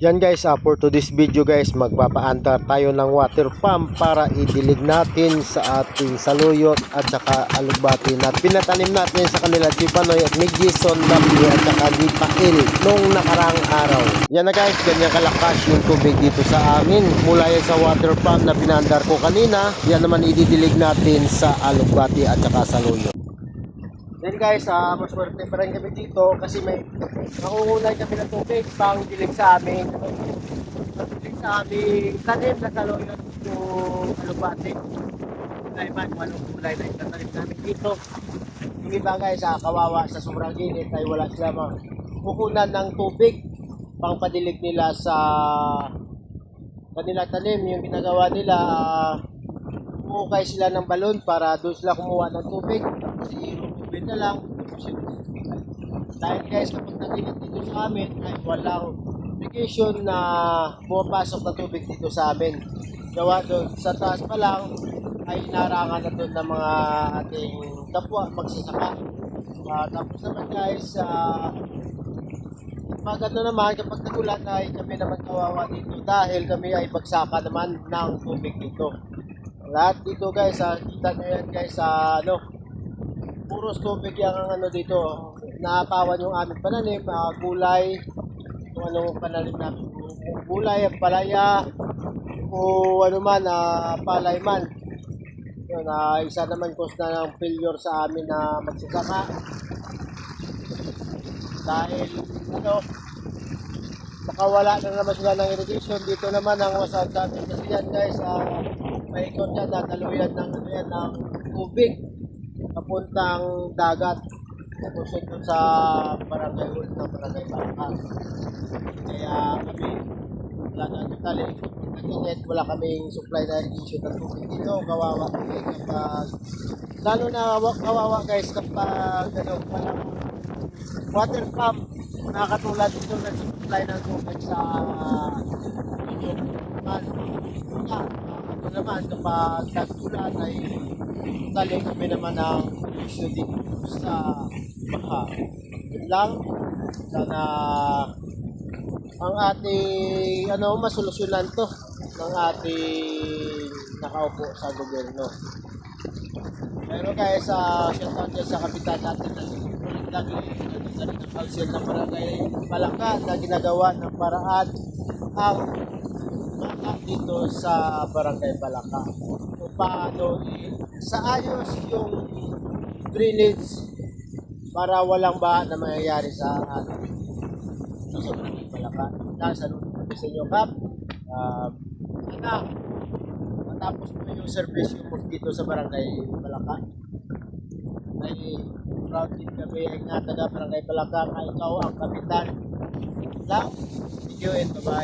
Yan guys, for today's video guys, magpapaandar tayo ng water pump para idilig natin sa ating saluyot at saka alugbati na pinatanim natin sa kanila si Panoy at ni Jason W at saka ni Pail nung nakarang araw. Yan na guys, ganyan kalakas yung tubig dito sa amin mula yan sa water pump na pinandar ko kanina. Yan naman ididilig natin sa alugbati at saka saluyot. Then guys, maswerte pa rin kami dito kasi may nakukulay kami ng tubig pang dilig sa amin. Dilig sa amin, tanim na saluyot yung alubati. Kulay man, walong kulay na itatanim namin dito. Yung iba guys, kawawa sa sobrang init ay wala sila makukunan ng tubig pang padilig nila sa kanila tanim. Yung ginagawa nila, umukay sila ng balon para doon sila kumuha ng tubig. Kasi tubig na lang. Dahil guys, kapag naginit dito sa amin ay walang irrigation na pumapasok na tubig dito sa amin. Gawa doon sa taas pa lang ay narangan na doon ng mga ating kapwa magsasaka. Tapos naman guys, pag ano naman, kapag nagulan ay kami naman kawawa dito dahil kami ay pagsaka naman ng tubig dito. Lahat dito guys, kita nyo yan guys, puros tubig yung ano dito. Naapawan yung aming pananim, gulay, kung anong pananim namin, gulay, palaya, o ano man, palay man. Yun, isa naman cause na ng failure sa amin na magsasaka. Dahil, nakawala na naman sila ng irrigation. Dito naman ang wasad sa amin kasi yan guys, may ikot yan, nataluyan ng, ng tubig papuntang dagat. Tapos ito sa barangay hall ng barangay Bangka. Kaya kami wala na totally internet, wala kaming supply na irrigation ng tubig dito. Kawawa kami kapag lalo na kawawa guys kapag walang water pump na katulad dito na supply ng tubig sa ito naman kapag tag-ulan ay tali kami naman ng issue dito sa baha. Yun lang, sana ang ating masolusyonan to ng ating nakaupo sa gobyerno. Pero guys, shoutout dyan sa kapitan natin na lagi ng council ng barangay Balaka na ginagawa ng paraan ang mga dito sa barangay Balaka kung paano sa ayos yung drainage para walang baha na mangyayari sa atin sa barangay Balaka. Nasa nung sa inyo Kap, matapos po yung service yung dito sa barangay Balaka ay proud din kami ay nga taga barangay Balaka ay ikaw ang kapitan lang. Thank you and bye-bye.